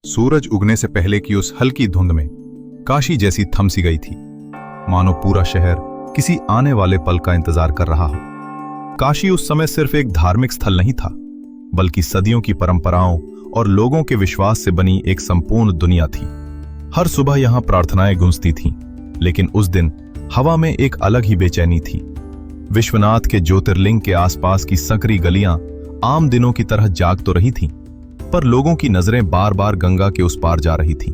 सूरज उगने से पहले की उस हल्की धुंध में काशी जैसी थम सी गई थी, मानो पूरा शहर किसी आने वाले पल का इंतजार कर रहा हो। काशी उस समय सिर्फ एक धार्मिक स्थल नहीं था, बल्कि सदियों की परंपराओं और लोगों के विश्वास से बनी एक संपूर्ण दुनिया थी। हर सुबह यहां प्रार्थनाएं गूंजती थीं, लेकिन उस दिन हवा में एक अलग ही बेचैनी थी। विश्वनाथ के ज्योतिर्लिंग के आसपास की संकरी गलियां आम दिनों की तरह जाग तो रही थीं, पर लोगों की नजरें बार बार गंगा के उस पार जा रही थीं।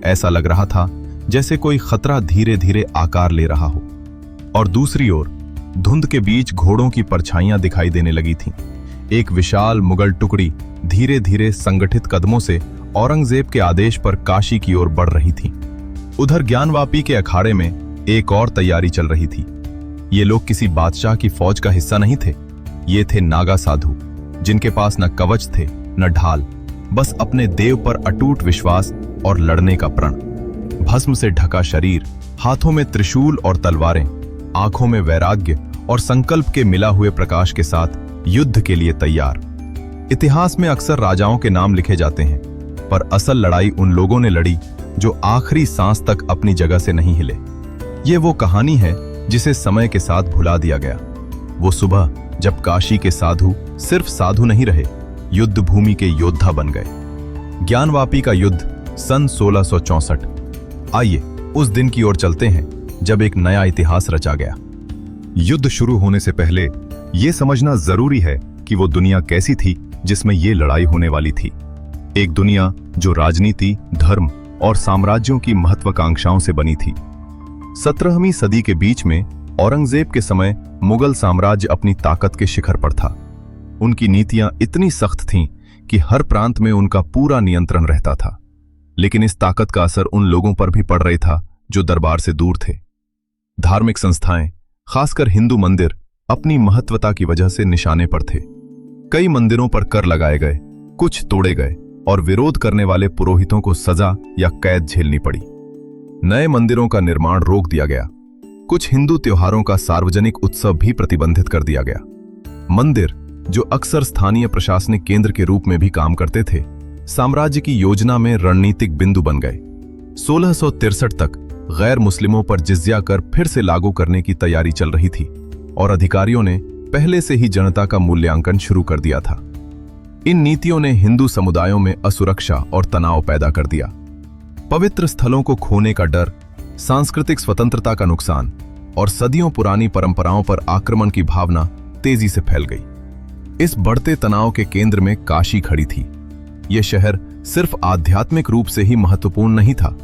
ऐसा लग रहा था जैसे कोई खतरा धीरे धीरे आकार ले रहा हो। और दूसरी ओर धुंध के बीच घोड़ों की परछाइयां दिखाई देने लगी थीं। एक विशाल मुगल टुकड़ी धीरे धीरे संगठित कदमों से औरंगजेब के आदेश पर काशी की ओर बढ़ रही थी। उधर ज्ञानवापी के अखाड़े में एक और तैयारी चल रही थी। ये लोग किसी बादशाह की फौज का हिस्सा नहीं थे। ये थे नागा साधु, जिनके पास न कवच थे न ढाल, बस अपने देव पर अटूट विश्वास और लड़ने का प्रण। भस्म से ढका शरीर, हाथों में त्रिशूल और तलवारें, आंखों में वैराग्य और संकल्प के मिला हुए प्रकाश के साथ युद्ध के लिए तैयार। इतिहास में अक्सर राजाओं के नाम लिखे जाते हैं, पर असल लड़ाई उन लोगों ने लड़ी जो आखिरी सांस तक अपनी जगह से नहीं हिले। ये वो कहानी है जिसे समय के साथ भुला दिया गया। वो सुबह जब काशी के साधु सिर्फ साधु नहीं रहे, युद्ध भूमि के योद्धा बन गए। ज्ञानवापी का युद्ध सन 1664। आइए उस दिन की ओर चलते हैं जब एक नया इतिहास रचा गया। युद्ध शुरू होने से पहले यह समझना जरूरी है कि वो दुनिया कैसी थी जिसमें ये लड़ाई होने वाली थी। एक दुनिया जो राजनीति, धर्म और साम्राज्यों की महत्वाकांक्षाओं से बनी थी। 17वीं सदी के बीच में औरंगजेब के समय मुगल साम्राज्य अपनी ताकत के शिखर पर था। उनकी नीतियां इतनी सख्त थीं कि हर प्रांत में उनका पूरा नियंत्रण रहता था। लेकिन इस ताकत का असर उन लोगों पर भी पड़ रहा था जो दरबार से दूर थे। धार्मिक संस्थाएं, खासकर हिंदू मंदिर, अपनी महत्वता की वजह से निशाने पर थे। कई मंदिरों पर कर लगाए गए, कुछ तोड़े गए और विरोध करने वाले पुरोहितों को सजा या कैद झेलनी पड़ी। नए मंदिरों का निर्माण रोक दिया गया। कुछ हिंदू त्योहारों का सार्वजनिक उत्सव भी प्रतिबंधित कर दिया गया। मंदिर, जो अक्सर स्थानीय प्रशासनिक केंद्र के रूप में भी काम करते थे, साम्राज्य की योजना में रणनीतिक बिंदु बन गए। 1663 तक गैर मुस्लिमों पर जिज़्या कर फिर से लागू करने की तैयारी चल रही थी और अधिकारियों ने पहले से ही जनता का मूल्यांकन शुरू कर दिया था। इन नीतियों ने हिंदू समुदायों में असुरक्षा और तनाव पैदा कर दिया। पवित्र स्थलों को खोने का डर, सांस्कृतिक स्वतंत्रता का नुकसान और सदियों पुरानी परंपराओं पर आक्रमण की भावना तेजी से फैल गई। इस बढ़ते तनाव के केंद्र में काशी खड़ी थी। यह शहर सिर्फ आध्यात्मिक रूप से ही महत्वपूर्ण नहीं था।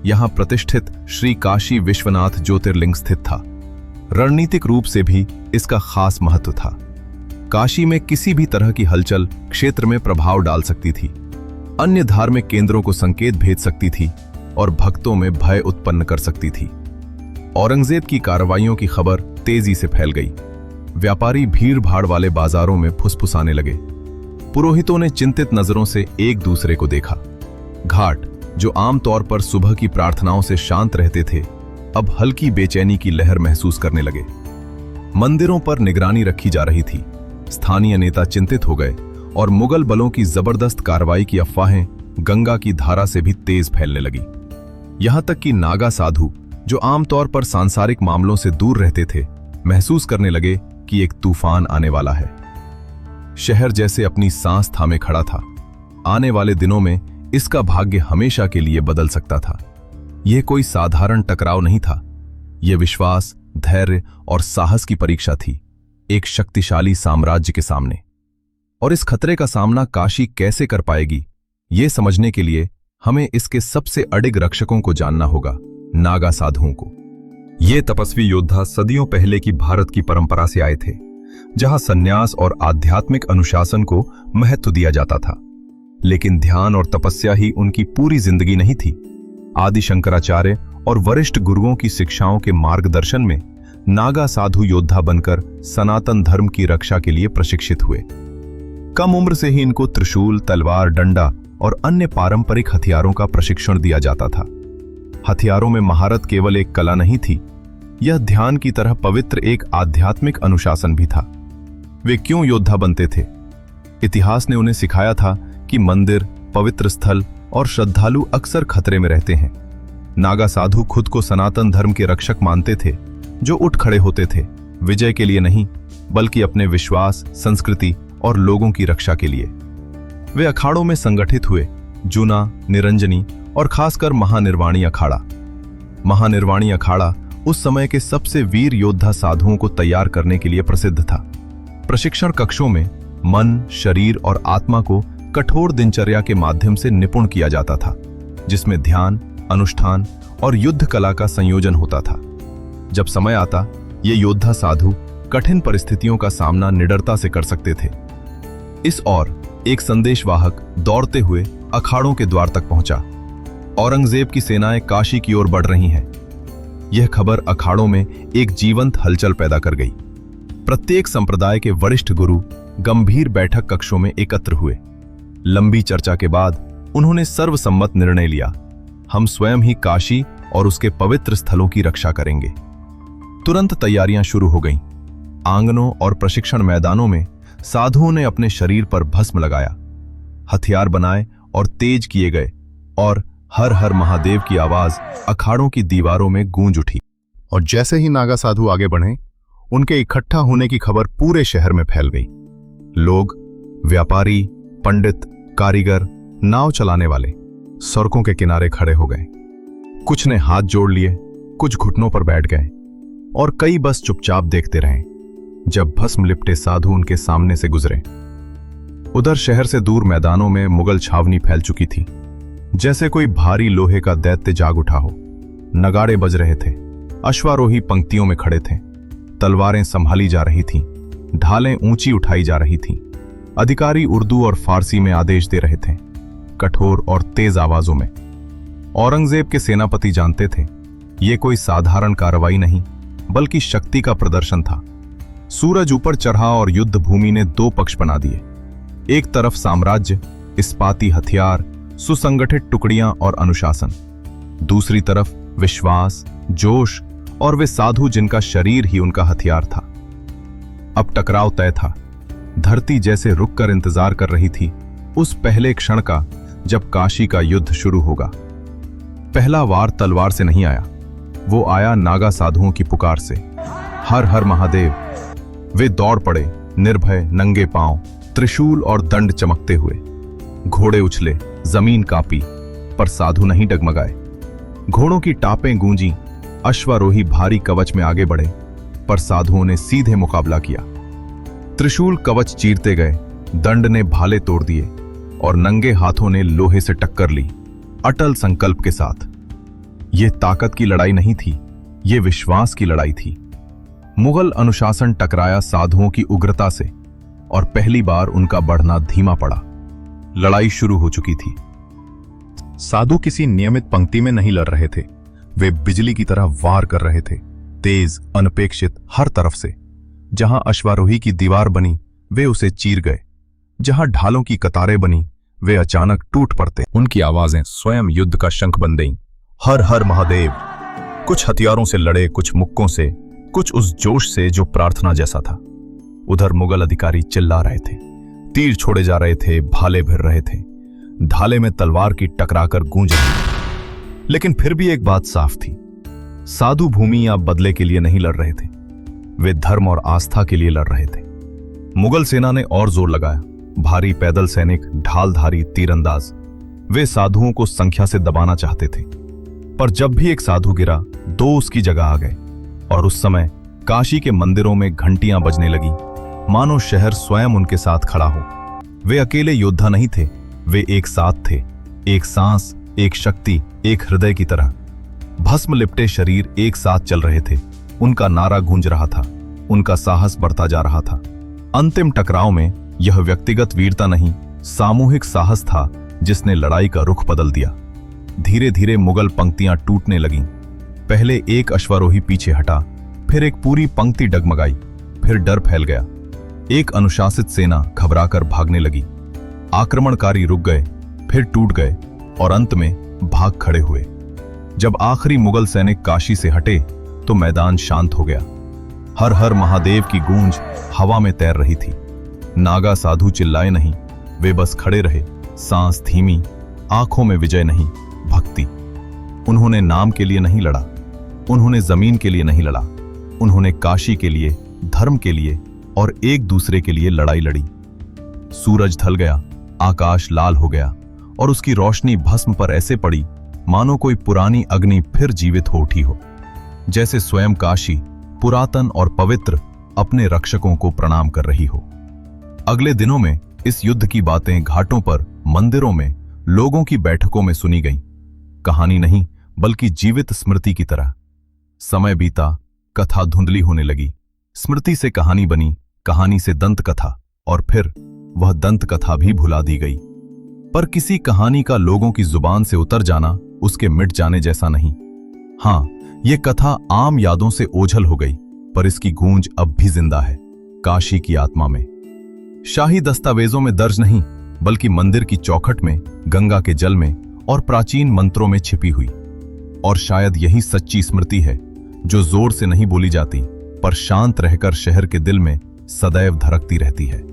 यहां प्रतिष्ठित श्री काशी विश्वनाथ ज्योतिर्लिंग स्थित था। रणनीतिक रूप से भी इसका खास महत्व था। काशी में किसी भी तरह की हलचल क्षेत्र में प्रभाव डाल सकती थी, अन्य धार्मिक केंद्रों को संकेत भेज सकती थी और भक्तों में भय उत्पन्न कर सकती थी। औरंगजेब की कार्रवाइयों की खबर तेजी से फैल गई। व्यापारी भीड़ भाड़ वाले बाजारों में फुसफुसाने लगे। पुरोहितों ने चिंतित नजरों से एक दूसरे को देखा। घाट, जो आमतौर पर सुबह की प्रार्थनाओं से शांत रहते थे, अब हल्की बेचैनी की लहर महसूस करने लगे। मंदिरों पर निगरानी रखी जा रही थी। स्थानीय नेता चिंतित हो गए और मुगल बलों की जबरदस्त कार्रवाई की अफवाहें गंगा की धारा से भी तेज फैलने लगी। यहां तक कि नागा साधु, जो आमतौर पर सांसारिक मामलों से दूर रहते थे, महसूस करने लगे कि एक तूफान आने वाला है। शहर जैसे अपनी सांस थामे खड़ा था। आने वाले दिनों में इसका भाग्य हमेशा के लिए बदल सकता था। यह कोई साधारण टकराव नहीं था। यह विश्वास, धैर्य और साहस की परीक्षा थी, एक शक्तिशाली साम्राज्य के सामने। और इस खतरे का सामना काशी कैसे कर पाएगी, ये समझने के लिए हमें इसके सबसे अडिग रक्षकों को जानना होगा, नागा साधुओं को। ये तपस्वी योद्धा सदियों पहले की भारत की परंपरा से आए थे, जहां सन्यास और आध्यात्मिक अनुशासन को महत्व दिया जाता था। लेकिन ध्यान और तपस्या ही उनकी पूरी जिंदगी नहीं थी। आदि शंकराचार्य और वरिष्ठ गुरुओं की शिक्षाओं के मार्गदर्शन में नागा साधु योद्धा बनकर सनातन धर्म की रक्षा के लिए प्रशिक्षित हुए। कम उम्र से ही इनको त्रिशूल, तलवार, डंडा और अन्य पारंपरिक हथियारों का प्रशिक्षण दिया जाता था। हथियारों में महारत केवल एक कला नहीं थी, यह ध्यान की तरह पवित्र एक आध्यात्मिक अनुशासन भी था। वे क्यों योद्धा बनते थे? इतिहास ने उन्हें सिखाया था कि मंदिर, पवित्र स्थल और श्रद्धालु अक्सर खतरे में रहते हैं। नागा साधु खुद को सनातन धर्म के रक्षक मानते थे, जो उठ खड़े होते थे विजय के लिए नहीं, बल्कि अपने विश्वास, संस्कृति और लोगों की रक्षा के लिए। वे अखाड़ों में संगठित हुए, जूना, निरंजनी और खासकर महानिर्वाणी अखाड़ा। महानिर्वाणी अखाड़ा उस समय के सबसे वीर योद्धा साधुओं को तैयार करने के लिए प्रसिद्ध था। प्रशिक्षण कक्षों में मन, शरीर और आत्मा को कठोर दिनचर्या के माध्यम से निपुण किया जाता था, जिसमें ध्यान, अनुष्ठान और युद्ध कला का संयोजन होता था। जब समय आता, ये योद्धा साधु कठिन परिस्थितियों का सामना निडरता से कर सकते थे। इस ओर एक संदेशवाहक दौड़ते हुए अखाड़ों के द्वार तक पहुंचा। औरंगजेब की सेनाएं काशी की ओर बढ़ रही हैं। यह खबर अखाड़ों में एक जीवंत हलचल पैदा कर गई। प्रत्येक संप्रदाय के वरिष्ठ गुरु गंभीर बैठक कक्षों में एकत्र हुए। लंबी चर्चा के बाद उन्होंने सर्वसम्मत निर्णय लिया, हम स्वयं ही काशी और उसके पवित्र स्थलों की रक्षा करेंगे। तुरंत तैयारियां शुरू हो गईं। आंगनों और प्रशिक्षण मैदानों में साधुओं ने अपने शरीर पर भस्म लगाया, हथियार बनाए और तेज किए गए, और हर हर महादेव की आवाज अखाड़ों की दीवारों में गूंज उठी। और जैसे ही नागा साधु आगे बढ़े, उनके इकट्ठा होने की खबर पूरे शहर में फैल गई। लोग, व्यापारी, पंडित, कारीगर, नाव चलाने वाले सड़कों के किनारे खड़े हो गए। कुछ ने हाथ जोड़ लिए, कुछ घुटनों पर बैठ गए और कई बस चुपचाप देखते रहे जब भस्म लिपटे साधु उनके सामने से गुजरे। उधर शहर से दूर मैदानों में मुगल छावनी फैल चुकी थी, जैसे कोई भारी लोहे का दैत्य जाग उठा हो। नगाड़े बज रहे थे, अश्वारोही पंक्तियों में खड़े थे, तलवारें संभाली जा रही थीं, ढालें ऊंची उठाई जा रही थीं। अधिकारी उर्दू और फारसी में आदेश दे रहे थे, कठोर और तेज आवाजों में। औरंगजेब के सेनापति जानते थे, ये कोई साधारण कार्रवाई नहीं, बल्कि शक्ति का प्रदर्शन था। सूरज ऊपर चढ़ा और युद्ध भूमि ने दो पक्ष बना दिए। एक तरफ साम्राज्य, इस्पाती हथियार, सुसंगठित टुकड़ियां और अनुशासन। दूसरी तरफ विश्वास, जोश और वे साधु जिनका शरीर ही उनका हथियार था। अब टकराव तय था। धरती जैसे रुककर इंतजार कर रही थी उस पहले क्षण का जब काशी का युद्ध शुरू होगा। पहला वार तलवार से नहीं आया, वो आया नागा साधुओं की पुकार से, हर हर महादेव। वे दौड़ पड़े, निर्भय, नंगे पांव, त्रिशूल और दंड चमकते हुए। घोड़े उछले, जमीन कांपी, पर साधु नहीं डगमगाए। घोड़ों की टापें गूंजी, अश्वारोही भारी कवच में आगे बढ़े, पर साधुओं ने सीधे मुकाबला किया। त्रिशूल कवच चीरते गए, दंड ने भाले तोड़ दिए और नंगे हाथों ने लोहे से टक्कर ली, अटल संकल्प के साथ। यह ताकत की लड़ाई नहीं थी, यह विश्वास की लड़ाई थी। मुगल अनुशासन टकराया साधुओं की उग्रता से और पहली बार उनका बढ़ना धीमा पड़ा। लड़ाई शुरू हो चुकी थी। साधु किसी नियमित पंक्ति में नहीं लड़ रहे थे, वे बिजली की तरह वार कर रहे थे, तेज, अनपेक्षित, हर तरफ से। जहां अश्वारोही की दीवार बनी, वे उसे चीर गए। जहां ढालों की कतारें बनी, वे अचानक टूट पड़ते। उनकी आवाजें स्वयं युद्ध का शंख बन गईं। हर हर महादेव। कुछ हथियारों से लड़े, कुछ मुक्कों से, कुछ उस जोश से जो प्रार्थना जैसा था। उधर मुगल अधिकारी चिल्ला रहे थे, तीर छोड़े जा रहे थे, भाले भिड़ रहे थे, ढाले में तलवार की टकराकर गूंज रही। लेकिन फिर भी एक बात साफ थी, साधु भूमि या बदले के लिए नहीं लड़ रहे थे, वे धर्म और आस्था के लिए लड़ रहे थे। मुगल सेना ने और जोर लगाया। भारी पैदल सैनिक, ढालधारी, तीरंदाज, वे साधुओं को संख्या से दबाना चाहते थे। पर जब भी एक साधु गिरा, दो उसकी जगह आ गए, और उस समय काशी के मंदिरों में घंटियां बजने लगी, मानो शहर स्वयं उनके साथ खड़ा हो। वे अकेले योद्धा नहीं थे, वे एक साथ थे, एक सांस, एक शक्ति, एक हृदय की तरह। भस्म लिपटे शरीर एक साथ चल रहे थे, उनका नारा गूंज रहा था, उनका साहस बढ़ता जा रहा था। अंतिम टकराव में यह व्यक्तिगत वीरता नहीं, सामूहिक साहस था जिसने लड़ाई का रुख बदल दिया। धीरे धीरे मुगल पंक्तियां टूटने लगीं। पहले एक अश्वारोही पीछे हटा, फिर एक पूरी पंक्ति डगमगाई, फिर डर फैल गया। एक अनुशासित सेना घबराकर भागने लगी। आक्रमणकारी रुक गए, फिर टूट गए और अंत में भाग खड़े हुए। जब आखिरी मुगल सैनिक काशी से हटे तो मैदान शांत हो गया। हर हर महादेव की गूंज हवा में तैर रही थी। नागा साधु चिल्लाए नहीं, वे बस खड़े रहे, सांस धीमी, आंखों में विजय नहीं, भक्ति। उन्होंने नाम के लिए नहीं लड़ा, उन्होंने जमीन के लिए नहीं लड़ा, उन्होंने काशी के लिए, धर्म के लिए और एक दूसरे के लिए लड़ाई लड़ी। सूरज ढल गया, आकाश लाल हो गया और उसकी रोशनी भस्म पर ऐसे पड़ी मानो कोई पुरानी अग्नि फिर जीवित हो उठी हो। जैसे स्वयं काशी पुरातन और पवित्र अपने रक्षकों को प्रणाम कर रही हो। अगले दिनों में इस युद्ध की बातें घाटों पर, मंदिरों में, लोगों की बैठकों में सुनी गईं। कहानी नहीं बल्कि जीवित स्मृति की तरह। समय बीता, कथा धुंधली होने लगी। स्मृति से कहानी बनी, कहानी से दंत कथा, और फिर वह दंत कथा भी भुला दी गई। पर किसी कहानी का लोगों की जुबान से उतर जाना उसके मिट जाने जैसा नहीं। हां, यह कथा आम यादों से ओझल हो गई, पर इसकी गूंज अब भी जिंदा है, काशी की आत्मा में। शाही दस्तावेजों में दर्ज नहीं, बल्कि मंदिर की चौखट में, गंगा के जल में और प्राचीन मंत्रों में छिपी हुई। और शायद यही सच्ची स्मृति है जो जोर से नहीं बोली जाती, पर शांत रहकर शहर के दिल में सदैव धड़कती रहती है।